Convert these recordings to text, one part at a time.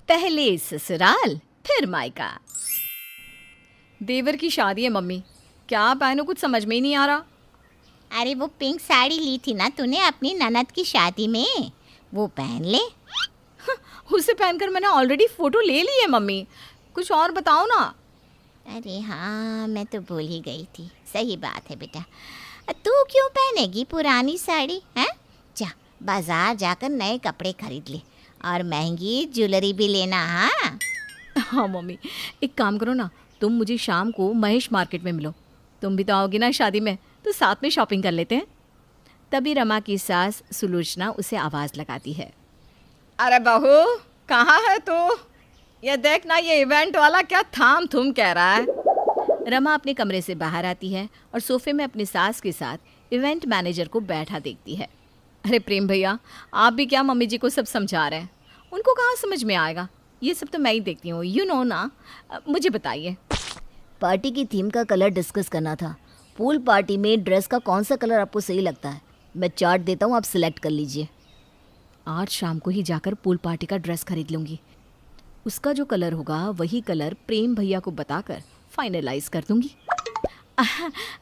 पहले ससुराल फिर मायका। देवर की शादी है मम्मी, क्या पहनूं कुछ समझ में ही नहीं आ रहा। अरे वो पिंक साड़ी ली थी ना तूने अपनी ननद की शादी में, वो पहन ले। उसे पहनकर मैंने ऑलरेडी फोटो ले ली है मम्मी, कुछ और बताओ ना। अरे हाँ, मैं तो भूल ही गई थी। सही बात है बेटा, तू क्यों पहनेगी पुरानी साड़ी हैं? जा बाजार जाकर नए कपड़े खरीद ले और महंगी ज्वेलरी भी लेना। हाँ हाँ मम्मी, एक काम करो ना, तुम मुझे शाम को महेश मार्केट में मिलो। तुम भी तो आओगी ना शादी में, तो साथ में शॉपिंग कर लेते हैं। तभी रमा की सास सुलोचना उसे आवाज़ लगाती है। अरे बहू, कहाँ है तू? ये देख ना, ये इवेंट वाला क्या थाम थूम कह रहा है। रमा अपने कमरे से बाहर आती है और सोफे में अपनी सास के साथ इवेंट मैनेजर को बैठा देखती है। अरे प्रेम भैया, आप भी क्या मम्मी जी को सब समझा रहे हैं? उनको कहाँ समझ में आएगा, ये सब तो मैं ही देखती हूँ, यू नो ना। मुझे बताइए। पार्टी की थीम का कलर डिस्कस करना था। पूल पार्टी में ड्रेस का कौन सा कलर आपको सही लगता है? मैं चार्ट देता हूँ, आप सिलेक्ट कर लीजिए। आज शाम को ही जाकर पूल पार्टी का ड्रेस खरीद लूँगी। उसका जो कलर होगा वही कलर प्रेम भैया को बताकर फाइनलाइज कर दूँगी।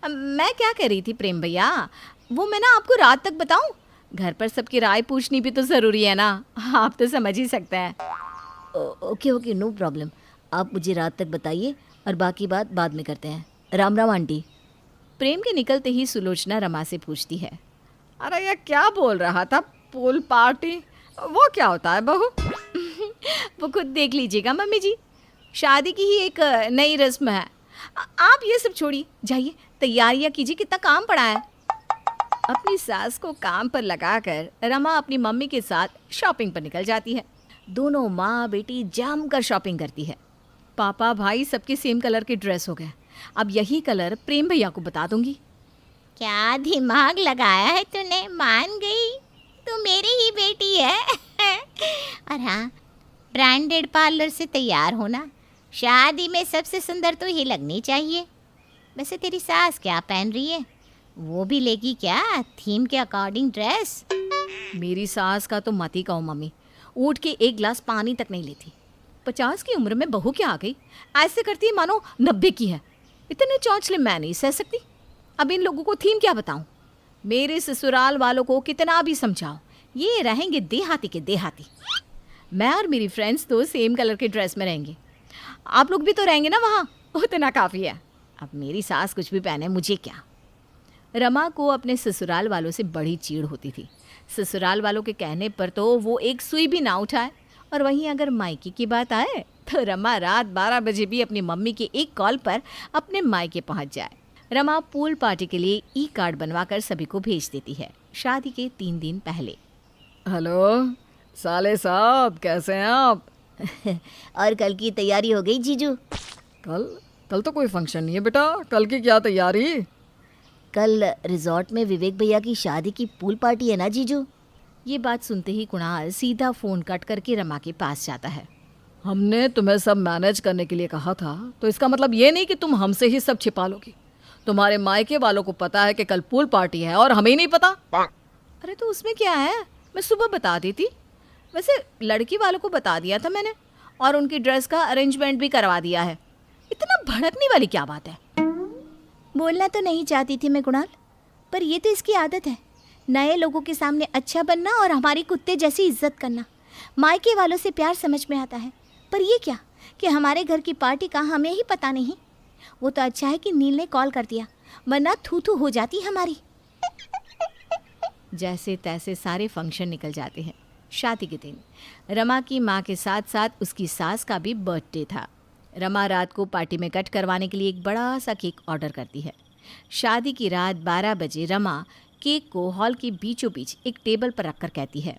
मैं क्या कह रही थी प्रेम भैया, वो मैं ना आपको रात तक बताऊँ? घर पर सबकी राय पूछनी भी तो ज़रूरी है ना, आप तो समझ ही सकते हैं। ओके नो प्रॉब्लम, आप मुझे रात तक बताइए और बाकी बात बाद में करते हैं। राम राम आंटी। प्रेम के निकलते ही सुलोचना रमा से पूछती है, अरे ये क्या बोल रहा था, पूल पार्टी वो क्या होता है बहू? वो खुद देख लीजिएगा मम्मी जी, शादी की ही एक नई रस्म है। आप ये सब छोड़िए, जाइए तैयारियां कीजिए, कितना काम पड़ा है। अपनी सास को काम पर लगाकर रमा अपनी मम्मी के साथ शॉपिंग पर निकल जाती है। दोनों माँ बेटी जम कर शॉपिंग करती है। पापा भाई सबके सेम कलर के ड्रेस हो गए, अब यही कलर प्रेम भैया को बता दूंगी। क्या दिमाग लगाया है तूने, मान गई, तू मेरी ही बेटी है। और हाँ, ब्रांडेड पार्लर से तैयार होना, शादी में सबसे सुंदर तो ही लगनी चाहिए। वैसे तेरी सास क्या पहन रही है, वो भी लेगी क्या थीम के अकॉर्डिंग ड्रेस? मेरी सास का तो मत ही कहो मम्मी, उठ के एक गिलास पानी तक नहीं लेती। 50 की उम्र में बहू क्या आ गई, ऐसे करती है मानो 90 की है। इतने चौंचले मैं नहीं सह सकती। अब इन लोगों को थीम क्या बताऊं? मेरे ससुराल वालों को कितना भी समझाओ, ये रहेंगे देहाती के देहाती। मैं और मेरी फ्रेंड्स तो सेम कलर के ड्रेस में रहेंगे, आप लोग भी तो रहेंगे ना वहाँ, उतना काफ़ी है। अब मेरी सास कुछ भी पहने, मुझे क्या। रमा को अपने ससुराल वालों से बड़ी चीड़ होती थी। ससुराल वालों के कहने पर तो वो एक सुई भी ना उठाए, और वहीं अगर मायके की बात आए तो रमा रात 12 बजे भी अपनी मम्मी के एक कॉल पर अपने मायके पहुंच जाए। रमा पूल पार्टी के लिए ई कार्ड बनवाकर सभी को भेज देती है, शादी के 3 दिन पहले। हेलो साले साहब, कैसे हैं आप? और कल की तैयारी हो गई जीजू? कल तो कोई फंक्शन नहीं है बेटा, कल की क्या तैयारी? कल रिजॉर्ट में विवेक भैया की शादी की पूल पार्टी है ना जीजू? ये बात सुनते ही कुणाल सीधा फ़ोन कट करके रमा के पास जाता है। हमने तुम्हें सब मैनेज करने के लिए कहा था, तो इसका मतलब ये नहीं कि तुम हमसे ही सब छिपा लोगी। तुम्हारे मायके वालों को पता है कि कल पूल पार्टी है और हमें ही नहीं पता। अरे तो उसमें क्या है, मैं सुबह बता देती। वैसे लड़की वालों को बता दिया था मैंने, और उनकी ड्रेस का अरेंजमेंट भी करवा दिया है। इतना भड़कने वाली क्या बात है? बोलना तो नहीं चाहती थी मैं कुणाल, पर ये तो इसकी आदत है, नए लोगों के सामने अच्छा बनना और हमारी कुत्ते जैसी इज्जत करना। मायके वालों से प्यार समझ में आता है, पर ये क्या कि हमारे घर की पार्टी का हमें ही पता नहीं। वो तो अच्छा है कि नील ने कॉल कर दिया, वरना थू थू हो जाती हमारी। जैसे तैसे सारे फंक्शन निकल जाते हैं। शादी के दिन रमा की माँ के साथ साथ उसकी सास का भी बर्थडे था। रमा रात को पार्टी में कट करवाने के लिए एक बड़ा सा केक ऑर्डर करती है। शादी की रात 12 बजे रमा केक को हॉल के बीचों बीच एक टेबल पर रखकर कहती है,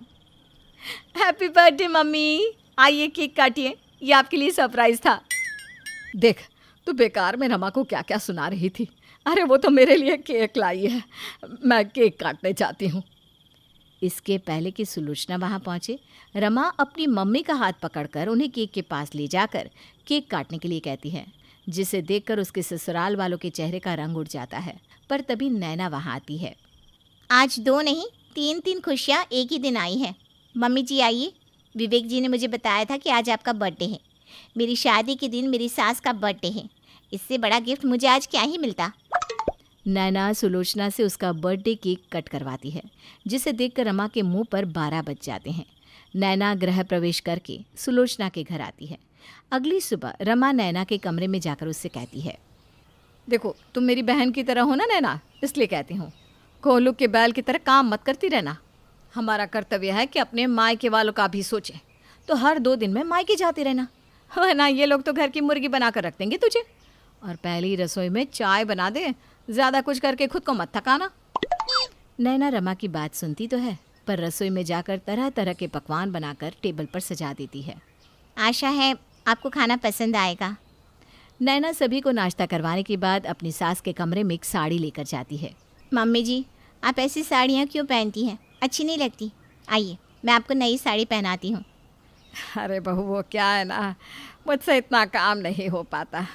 हैप्पी बर्थडे मम्मी, आइए केक काटिए, ये आपके लिए सरप्राइज था। देख, तू बेकार में रमा को क्या क्या सुना रही थी। अरे वो तो मेरे लिए केक लाई है, मैं केक काटने चाहती हूँ। इसके पहले कि सुलोचना वहाँ पहुँचे, रमा अपनी मम्मी का हाथ पकड़कर उन्हें केक के पास ले जाकर केक काटने के लिए कहती है, जिसे देखकर उसके ससुराल वालों के चेहरे का रंग उड़ जाता है। पर तभी नैना वहाँ आती है। आज 2 नहीं 3 खुशियाँ एक ही दिन आई हैं। मम्मी जी आइए, विवेक जी ने मुझे बताया था कि आज आपका बर्थडे है। मेरी शादी के दिन मेरी सास का बर्थडे है। इससे बड़ा गिफ्ट मुझे आज क्या ही मिलता। नैना सुलोचना से उसका बर्थडे केक कट करवाती है, जिसे देखकर रमा के मुंह पर 12 बज जाते हैं। नैना गृह प्रवेश करके सुलोचना के घर आती है। अगली सुबह रमा नैना के कमरे में जाकर उससे कहती है, देखो तुम मेरी बहन की तरह हो ना नैना, इसलिए कहती हूँ कोहलू के बैल की तरह काम मत करती रहना। हमारा कर्तव्य है कि अपने मायके वालों का भी सोचें, तो हर 2 दिन में मायके जाते रहना, वरना ये लोग तो घर की मुर्गी बना कर रख देंगे तुझे। और पहली रसोई में चाय बना दे, ज़्यादा कुछ करके खुद को मत थकाना। नैना रमा की बात सुनती तो है, पर रसोई में जाकर तरह तरह के पकवान बनाकर टेबल पर सजा देती है। आशा है आपको खाना पसंद आएगा। नैना सभी को नाश्ता करवाने के बाद अपनी सास के कमरे में एक साड़ी लेकर जाती है। मम्मी जी, आप ऐसी साड़ियाँ क्यों पहनती हैं? अच्छी नहीं लगती। आइए, मैं आपको नई साड़ी पहनाती हूँ। अरे बहू वो क्या है ना, मुझसे इतना काम नहीं हो पाता।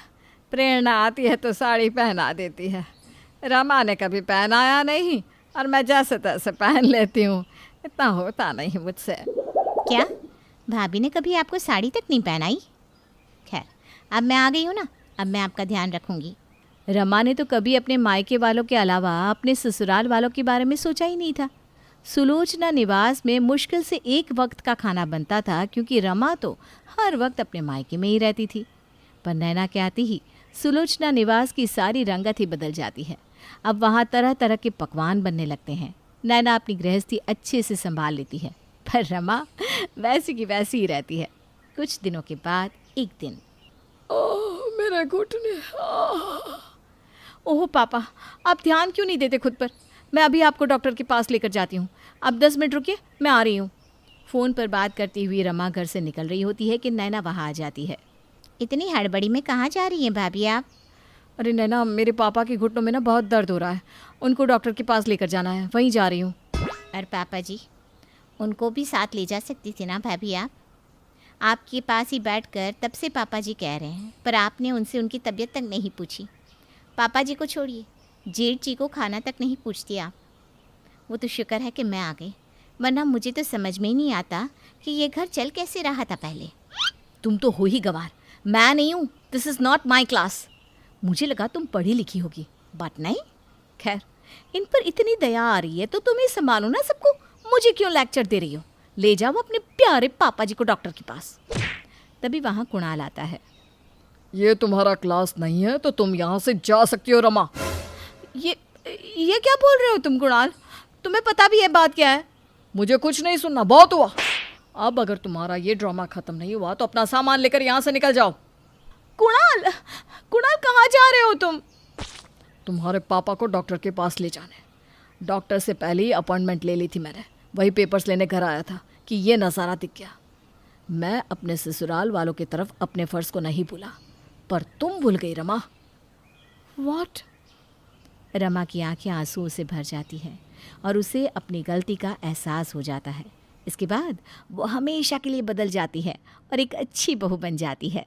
प्रेरणा आती है तो साड़ी पहना देती है। रमा ने कभी पहनाया नहीं और मैं जैसे तैसे पहन लेती हूँ, इतना होता नहीं मुझसे। क्या भाभी ने कभी आपको साड़ी तक नहीं पहनाई? खैर, अब मैं आ गई हूँ ना, अब मैं आपका ध्यान रखूँगी। रमा ने तो कभी अपने मायके वालों के अलावा अपने ससुराल वालों के बारे में सोचा ही नहीं था। सुलोचना निवास में मुश्किल से एक वक्त का खाना बनता था, क्योंकि रमा तो हर वक्त अपने मायके में ही रहती थी। पर नैना के आते ही सुलोचना निवास की सारी रंगत ही बदल जाती है। अब वहाँ तरह तरह के पकवान बनने लगते हैं। नैना अपनी गृहस्थी अच्छे से संभाल लेती है, पर रमा वैसी की वैसी ही रहती है। कुछ दिनों के बाद एक दिन, ओह मेरे घुटने। ओह पापा, आप ध्यान क्यों नहीं देते खुद पर? मैं अभी आपको डॉक्टर के पास लेकर जाती हूँ। आप 10 मिनट रुकिए, मैं आ रही हूँ। फ़ोन पर बात करती हुई रमा घर से निकल रही होती है कि नैना वहाँ आ जाती है। इतनी हड़बड़ी में कहाँ जा रही हैं भाभी आप? अरे नैना, मेरे पापा के घुटनों में ना बहुत दर्द हो रहा है, उनको डॉक्टर के पास लेकर जाना है, वहीं जा रही हूँ। और पापा जी, उनको भी साथ ले जा सकती थी ना भाभी आप? आपके पास ही बैठकर तब से पापा जी कह रहे हैं, पर आपने उनसे उनकी तबीयत तक नहीं पूछी। पापा जी को छोड़िए, जेठ जी को खाना तक नहीं पूछती आप। वो तो शुक्र है कि मैं आ गई, वरना मुझे तो समझ में ही नहीं आता कि ये घर चल कैसे रहा था पहले। तुम तो हो ही गवार, मैं नहीं हूँ। This is not my class. मुझे लगा तुम पढ़ी लिखी होगी, बट नहीं। खैर, इन पर इतनी दया आ रही है तो तुम ही संभालो ना सबको, मुझे क्यों लेक्चर दे रही हो? ले जाओ अपने प्यारे पापा जी को डॉक्टर के पास। तभी वहाँ कुणाल आता है। ये तुम्हारा क्लास नहीं है तो तुम यहाँ से जा सकती हो रमा। ये क्या बोल रहे हो तुम कुणाल? तुम्हें पता भी है बात क्या है? मुझे कुछ नहीं सुनना, बहुत हुआ। अब अगर तुम्हारा ये ड्रामा खत्म नहीं हुआ तो अपना सामान लेकर यहाँ से निकल जाओ। कुणाल, कुणाल कहाँ जा रहे हो तुम? तुम्हारे पापा को डॉक्टर के पास ले जाने। डॉक्टर से पहले ही अपॉइंटमेंट ले ली थी मैंने, वही पेपर्स लेने घर आया था कि ये नज़ारा दिख गया। मैं अपने ससुराल वालों की तरफ अपने फ़र्ज़ को नहीं भूला, पर तुम भूल गई रमा। व्हाट? रमा की आंखें आंसुओं से भर जाती हैं और उसे अपनी गलती का एहसास हो जाता है। इसके बाद वो हमेशा के लिए बदल जाती है और एक अच्छी बहू बन जाती है।